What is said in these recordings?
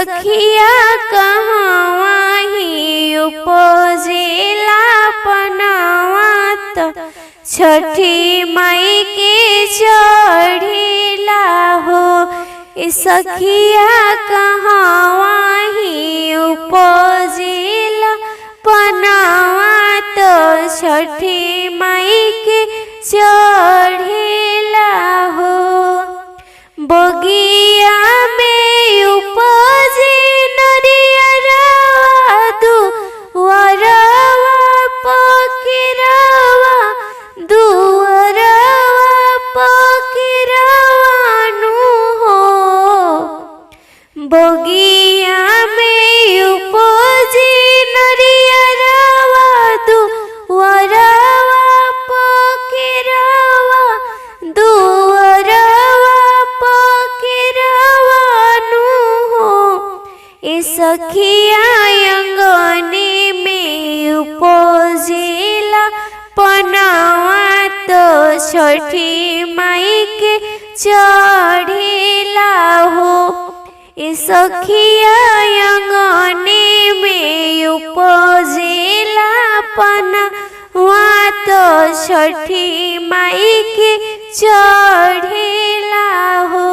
सखिया कहवा ही उपजेला पनावा त छठी माई के चढ़ेला हो। सखिया कहवा ही उपजेला पनावा त छठी माई के चढ़ेला हो। बगिया में उपजे नरियरवा दुअरवा पकिरवा दुअरवा पकिरवा नु हो। बगिया में उपजे नरियरवा दुअरवा पकिरवा दुअरवा पकिरवा नु हो। सखिया अंगने में उपजेला पनावा तो छठी माई के चढ़ेला हो। सखिया अंगने में उपजेला पनावा तो छठी माई के चढ़ेला हो।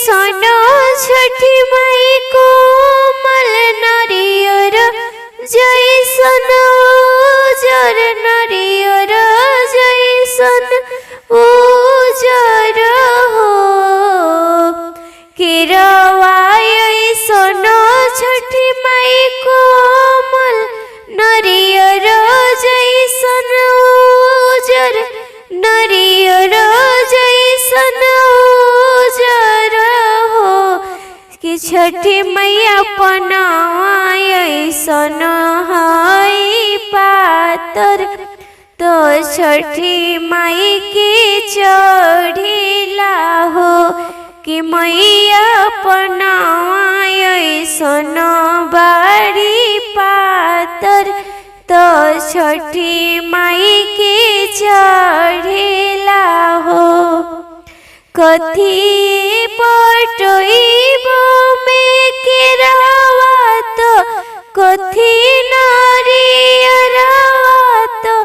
सोनो छठी माई कोमल नरियर जैसन उजर नरियर जैसन उजर हो। किरवाई सोनो छठी माई कोमल नरियर जैसन उजर नरियर जैसन उजर हो। कि छठी मैया पनावा ऐसन हई पातर तो छठी माई के चढ़ेला हो। कि मैया पनावा ऐसन बाड़ी पातर तो छठी माई के चढ़ेला हो। कथी पटइबो में केरावा तो कथी नारियरवा तो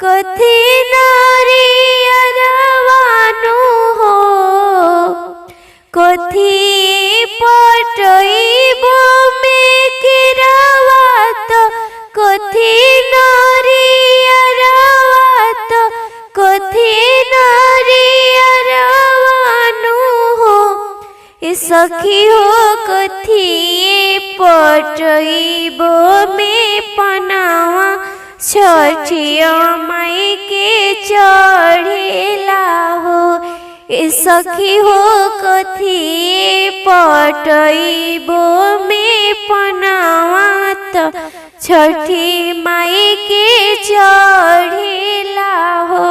कथी नारियरवा नु हो। कथी पटइबो में केरावा तो कथी नारियरवा तो कथी नारियरवा नु हो। सखी हो कथी पटइबो में पनावा छठिया माई के चढ़ेला हो। सखी हो कथी पटइबो में पनावा त छठी माई के चढ़ेला हो।